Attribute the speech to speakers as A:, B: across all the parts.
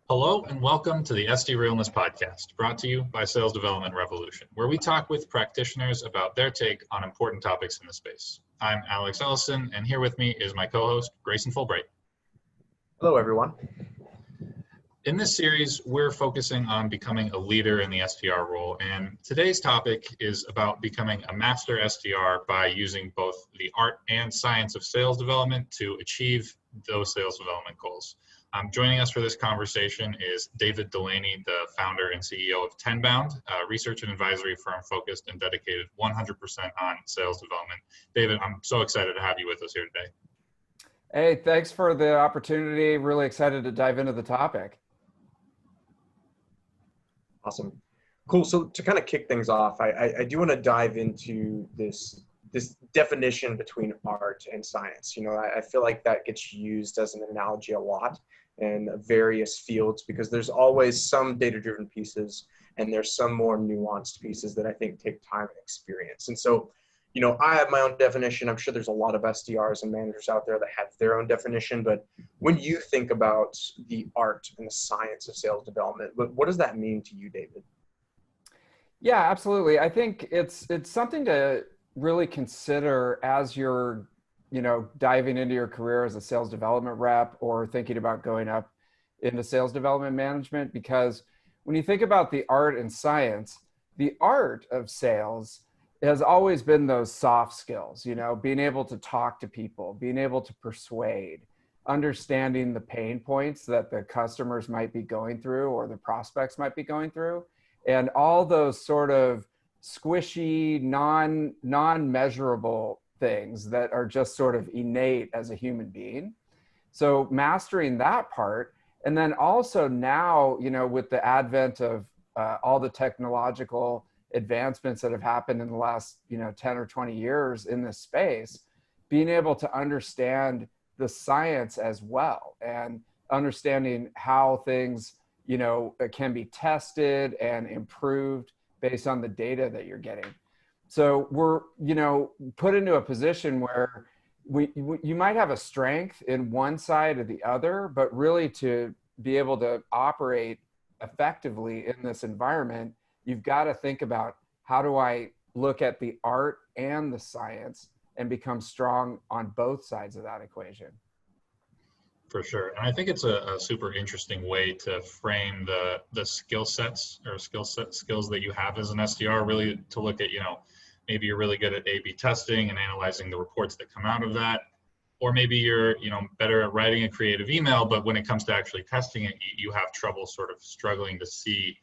A: Hello and welcome to the SDRealness podcast, brought to you by Sales Development Revolution, where we talk with practitioners about their take on important topics in the space. I'm Alex Ellison, and here with me is my co-host, Grayson Fulbright.
B: Hello, everyone.
A: In this series, we're focusing on becoming a leader in the SDR role, and today's topic is about becoming a master SDR by using both the art and science of sales development to achieve those sales development goals. Joining us for this conversation is David Dulany, the founder and CEO of Tenbound, a research and advisory firm focused and dedicated 100% on sales development. David, I'm so excited to have you with us here today.
C: Hey, thanks for the opportunity. Really excited to dive into the topic.
B: Awesome. Cool. So to kind of kick things off, I do want to dive into this definition between art and science. You know, I feel like that gets used as an analogy a lot in various fields because there's always some data-driven pieces and there's some more nuanced pieces that I think take time and experience. And so, you know, I have my own definition. I'm sure there's a lot of SDRs and managers out there that have their own definition, but when you think about the art and the science of sales development, what does that mean to you, David?
C: Yeah, absolutely. I think it's something to really consider as you're, diving into your career as a sales development rep or thinking about going up into sales development management, because when you think about the art and science, the art of sales has always been those soft skills, being able to talk to people, being able to persuade, understanding the pain points that the customers might be going through or the prospects might be going through, and all those sort of squishy, non-measurable things that are just sort of innate as a human being. So mastering that part, and then also now, with the advent of all the technological advancements that have happened in the last 10 or 20 years in this space, being able to understand the science as well and understanding how things can be tested and improved based on the data that you're getting. So we're put into a position where you might have a strength in one side or the other, but really to be able to operate effectively in this environment, you've got to think about, how do I look at the art and the science and become strong on both sides of that equation?
A: For sure. And I think it's a super interesting way to frame the skill sets or skills that you have as an SDR, really to look at, maybe you're really good at A/B testing and analyzing the reports that come out of that. Or maybe you're, better at writing a creative email, but when it comes to actually testing it, you have trouble sort of struggling to see,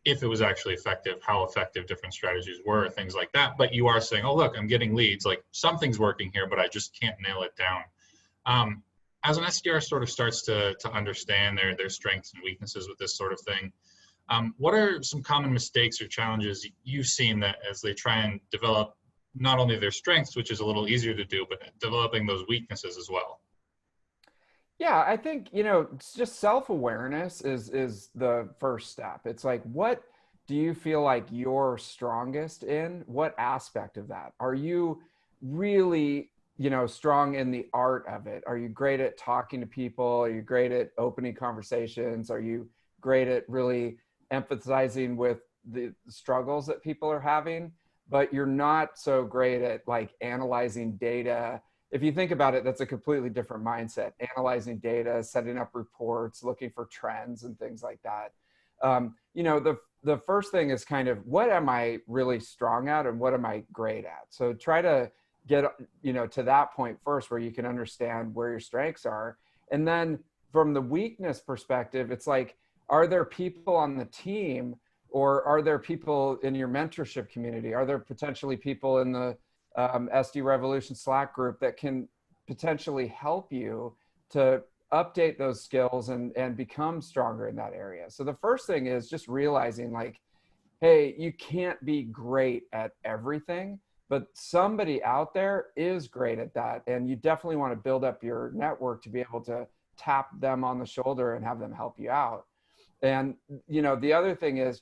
A: if it was actually effective, how effective different strategies were, things like that. But you are saying, oh, look, I'm getting leads, like something's working here, but I just can't nail it down. As an SDR sort of starts to understand their strengths and weaknesses with this sort of thing, what are some common mistakes or challenges you've seen that as they try and develop not only their strengths, which is a little easier to do, but developing those weaknesses as well?
C: Yeah, I think, just self-awareness is the first step. It's like, what do you feel like you're strongest in? What aspect of that? Are you really strong in the art of it? Are you great at talking to people? Are you great at opening conversations? Are you great at really empathizing with the struggles that people are having? But you're not so great at like analyzing data. If you think about it, that's a completely different mindset. Analyzing data, setting up reports, looking for trends and things like that. The first thing is kind of, what am I really strong at and what am I great at? So try to get to that point first where you can understand where your strengths are. And then from the weakness perspective, it's like, are there people on the team or are there people in your mentorship community? Are there potentially people in the SD Revolution Slack group that can potentially help you to update those skills and become stronger in that area? So the first thing is just realizing like, hey, you can't be great at everything, but somebody out there is great at that. And you definitely want to build up your network to be able to tap them on the shoulder and have them help you out. And, the other thing is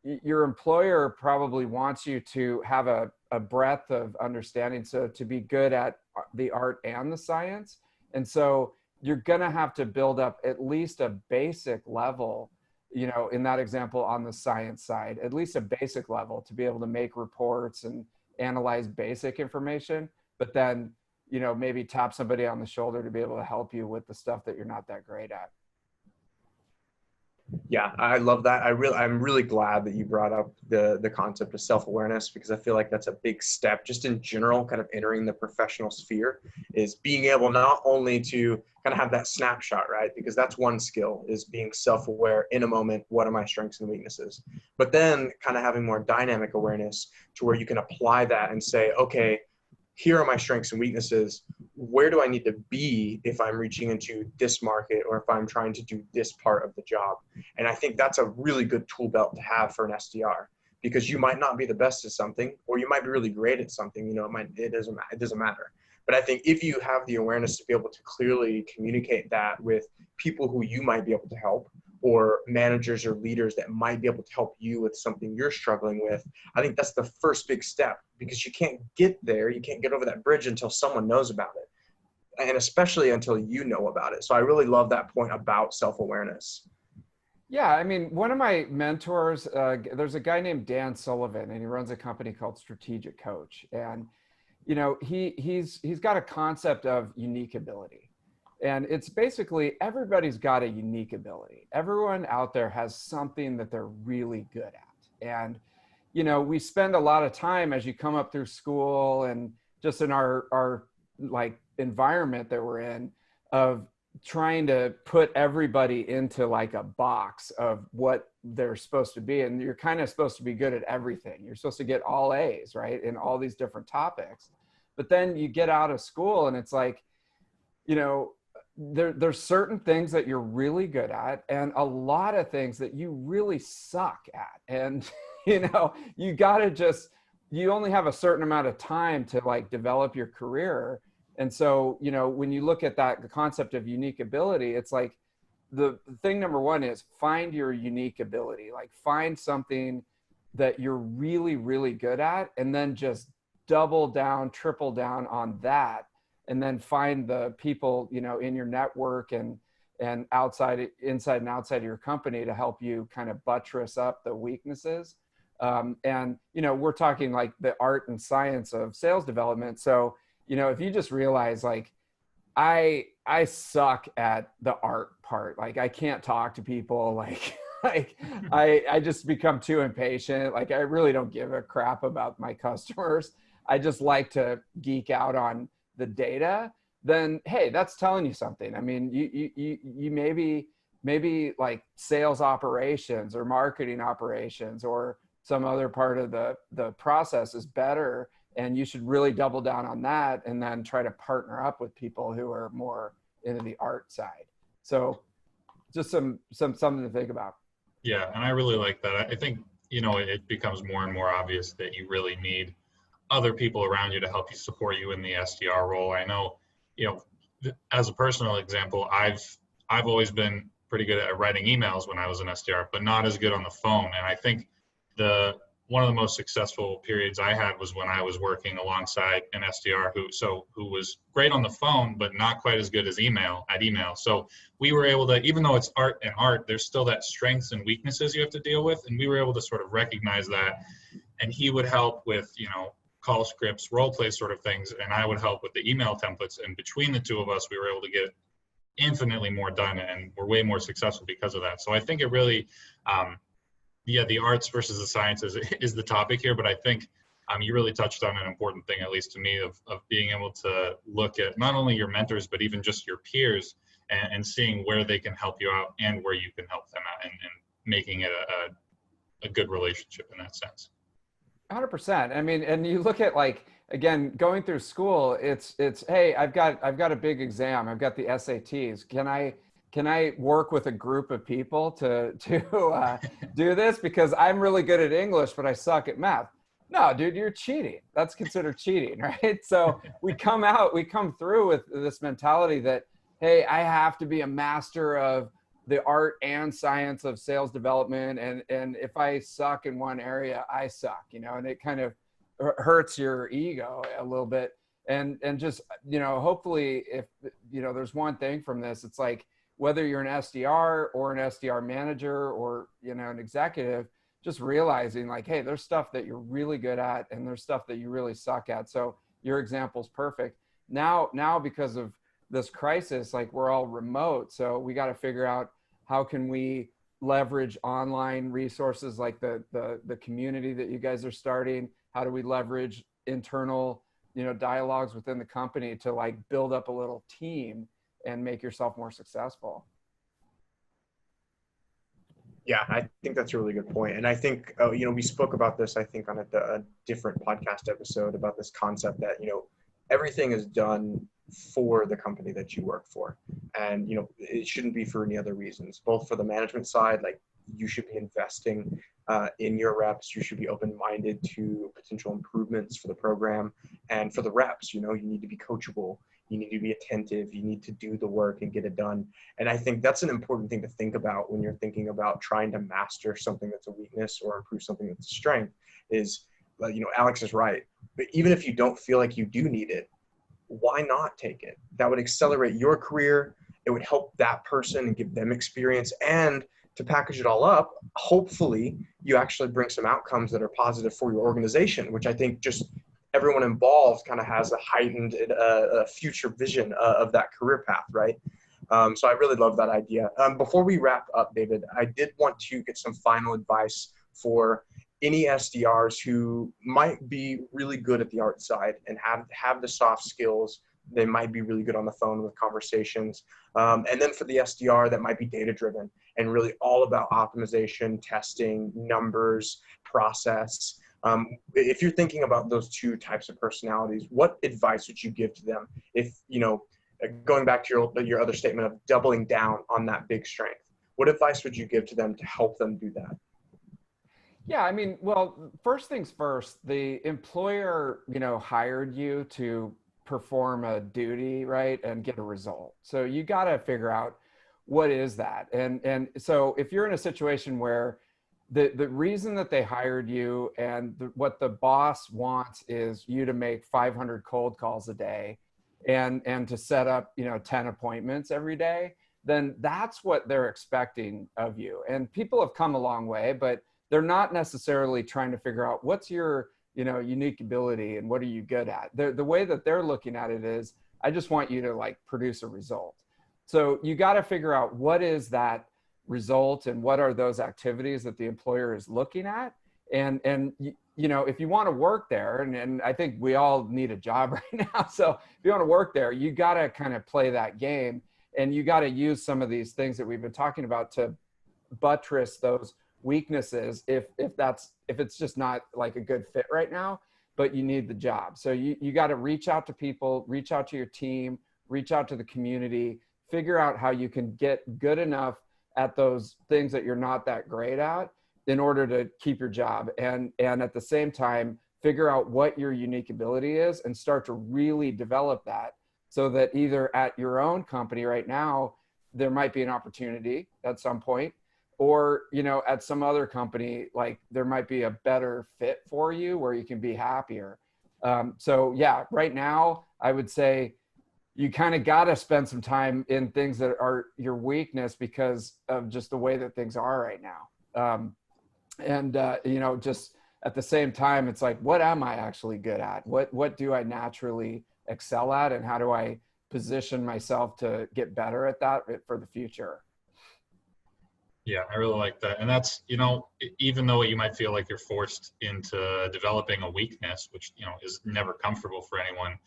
C: your employer probably wants you to have a breadth of understanding. So to be good at the art and the science. And so you're going to have to build up at least a basic level, you know, in that example on the science side, at least a basic level to be able to make reports and analyze basic information, but then, you know, maybe tap somebody on the shoulder to be able to help you with the stuff that you're not that great at.
B: Yeah, I love that. I'm really glad that you brought up the concept of self-awareness, because I feel like that's a big step just in general, kind of entering the professional sphere, is being able not only to kind of have that snapshot, right? Because that's one skill, is being self-aware in a moment. What are my strengths and weaknesses? But then kind of having more dynamic awareness to where you can apply that and say, okay, here are my strengths and weaknesses. Where do I need to be if I'm reaching into this market or if I'm trying to do this part of the job? And I think that's a really good tool belt to have for an SDR, because you might not be the best at something, or you might be really great at something. You know, it doesn't matter. But I think if you have the awareness to be able to clearly communicate that with people who you might be able to help, or managers or leaders that might be able to help you with something you're struggling with, I think that's the first big step, because you can't get there, you can't get over that bridge until someone knows about it, and especially until you know about it. So I really love that point about self-awareness.
C: Yeah, I mean, one of my mentors, there's a guy named Dan Sullivan, and he runs a company called Strategic Coach. And, you know, he's got a concept of unique ability. And it's basically everybody's got a unique ability. Everyone out there has something that they're really good at. And, you know, we spend a lot of time as you come up through school and just in our like environment that we're in, of trying to put everybody into like a box of what they're supposed to be. And you're kind of supposed to be good at everything. You're supposed to get all A's, right? In all these different topics. But then you get out of school and it's like, you know, there's certain things that you're really good at and a lot of things that you really suck at. And, you know, you only have a certain amount of time to like develop your career. And so, you know, when you look at that, the concept of unique ability, it's like the thing number one is find your unique ability, like find something that you're really, really good at, and then just double down, triple down on that. And then find the people, you know, in your network and inside and outside of your company to help you kind of buttress up the weaknesses. And, you know, we're talking like the art and science of sales development. So, you know, if you just realize like, I suck at the art part, like I can't talk to people, like, I just become too impatient. Like I really don't give a crap about my customers. I just like to geek out on the data. Then, hey, that's telling you something. I mean, you maybe like sales operations or marketing operations or some other part of the process is better, and you should really double down on that and then try to partner up with people who are more into the art side. So just something to think about.
A: Yeah, and I really like that. I think, you know, it becomes more and more obvious that you really need other people around you to help you, support you in the SDR role. I know, you know, as a personal example, I've always been pretty good at writing emails when I was an SDR, but not as good on the phone. And I think one of the most successful periods I had was when I was working alongside an SDR who was great on the phone, but not quite as good as email. So we were able to, even though it's art and art, there's still that strengths and weaknesses you have to deal with. And we were able to sort of recognize that. And he would help with, you know, call scripts, role play sort of things, and I would help with the email templates. And between the two of us, we were able to get infinitely more done, and we're way more successful because of that. So I think it really, the arts versus the sciences is the topic here, but I think you really touched on an important thing, at least to me, of being able to look at not only your mentors, but even just your peers and seeing where they can help you out and where you can help them out, and making it a good relationship in that sense.
C: 100%. I mean, and you look at like, again, going through school, it's, hey, I've got a big exam. I've got the SATs. Can I work with a group of people to do this? Because I'm really good at English, but I suck at math. No, dude, you're cheating. That's considered cheating, right? So we come through with this mentality that, hey, I have to be a master of the art and science of sales development. And if I suck in one area, I suck, you know, and it kind of hurts your ego a little bit. And just, hopefully if, there's one thing from this, it's like, whether you're an SDR or an SDR manager or, an executive, just realizing like, hey, there's stuff that you're really good at and there's stuff that you really suck at. So your example's perfect. Now, because of this crisis, like we're all remote. So we got to figure out how can we leverage online resources like the community that you guys are starting? How do we leverage internal, dialogues within the company to like build up a little team and make yourself more successful?
B: Yeah, I think that's a really good point. And I think, we spoke about this, I think, on a different podcast episode about this concept that, everything is done for the company that you work for. And, it shouldn't be for any other reasons, both for the management side, like you should be investing in your reps. You should be open-minded to potential improvements for the program. And for the reps, you need to be coachable. You need to be attentive. You need to do the work and get it done. And I think that's an important thing to think about when you're thinking about trying to master something that's a weakness or improve something that's a strength is, Alex is right. But even if you don't feel like you do need it, why not take it? That would accelerate your career. It would help that person and give them experience. And to package it all up, hopefully you actually bring some outcomes that are positive for your organization, which I think just everyone involved kind of has a heightened future vision of that career path, right? So I really love that idea. Before we wrap up, David, I did want to get some final advice for any SDRs who might be really good at the art side and have the soft skills. They might be really good on the phone with conversations. And then for the SDR that might be data-driven and really all about optimization, testing, numbers, process. If you're thinking about those two types of personalities, what advice would you give to them if, going back to your other statement of doubling down on that big strength, what advice would you give to them to help them do that?
C: Yeah, I mean, well, first things first, the employer, hired you to perform a duty, right, and get a result. So you got to figure out what is that. And so if you're in a situation where the reason that they hired you and what the boss wants is you to make 500 cold calls a day and to set up, 10 appointments every day, then that's what they're expecting of you. And people have come a long way, but they're not necessarily trying to figure out what's your, unique ability and what are you good at. The way that they're looking at it is, I just want you to like produce a result. So you got to figure out what is that result and what are those activities that the employer is looking at. And if you want to work there, and I think we all need a job right now. So if you want to work there, you got to kind of play that game and you got to use some of these things that we've been talking about to buttress those weaknesses if it's just not like a good fit right now, but you need the job. So you got to reach out to people, reach out to your team, reach out to the community, figure out how you can get good enough at those things that you're not that great at in order to keep your job. And at the same time, figure out what your unique ability is and start to really develop that so that either at your own company right now, there might be an opportunity at some point, or, at some other company, like there might be a better fit for you where you can be happier. So yeah, right now I would say you kind of got to spend some time in things that are your weakness because of just the way that things are right now. Just at the same time, it's like, what am I actually good at? What do I naturally excel at? And how do I position myself to get better at that for the future?
A: Yeah, I really like that. And that's, even though you might feel like you're forced into developing a weakness, which, is never comfortable for anyone,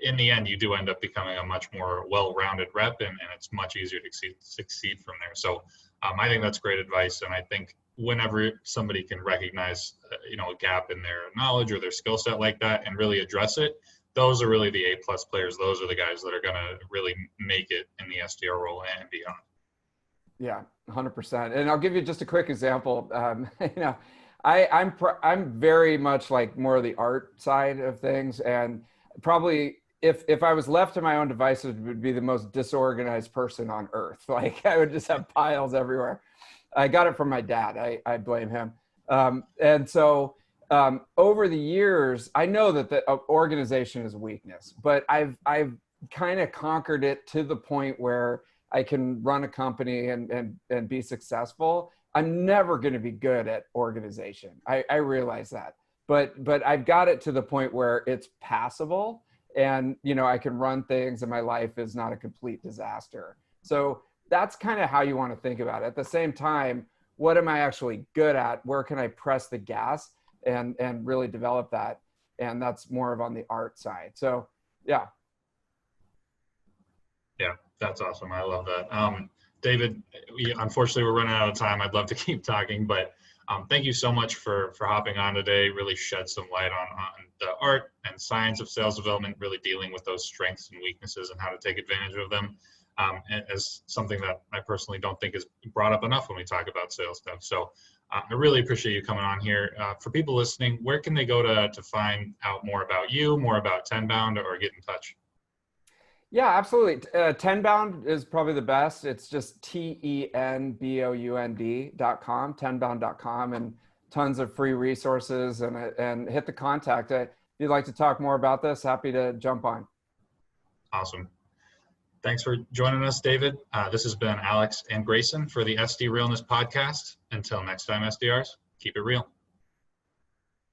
A: in the end, you do end up becoming a much more well-rounded rep, and it's much easier to succeed from there. So I think that's great advice. And I think whenever somebody can recognize, a gap in their knowledge or their skill set like that and really address it, those are really the A+ players. Those are the guys that are going to really make it in the SDR role and beyond.
C: Yeah, 100%. And I'll give you just a quick example. I'm very much like more of the art side of things, and probably if I was left to my own devices, would be the most disorganized person on earth. Like I would just have piles everywhere. I got it from my dad. I blame him. And so over the years, I know that the organization is a weakness, but I've kind of conquered it to the point where I can run a company and be successful. I'm never going to be good at organization. I realize that, but I've got it to the point where it's passable, and I can run things, and my life is not a complete disaster. So that's kind of how you want to think about it. At the same time, what am I actually good at? Where can I press the gas and really develop that? And that's more of on the art side. So yeah.
A: Yeah, that's awesome. I love that. David, unfortunately, we're running out of time. I'd love to keep talking, but thank you so much for hopping on today. Really shed some light on the art and science of sales development, really dealing with those strengths and weaknesses and how to take advantage of them, as something that I personally don't think is brought up enough when we talk about sales stuff. So I really appreciate you coming on here. For people listening, where can they go to find out more about you, more about Tenbound, or get in touch?
C: Yeah, absolutely. Tenbound is probably the best. It's just TENBOUND.com, tenbound.com, and tons of free resources, and hit the contact. If you'd like to talk more about this, happy to jump on.
A: Awesome. Thanks for joining us, David. This has been Alex and Grayson for the SDRealness podcast. Until next time, SDRs, keep it real.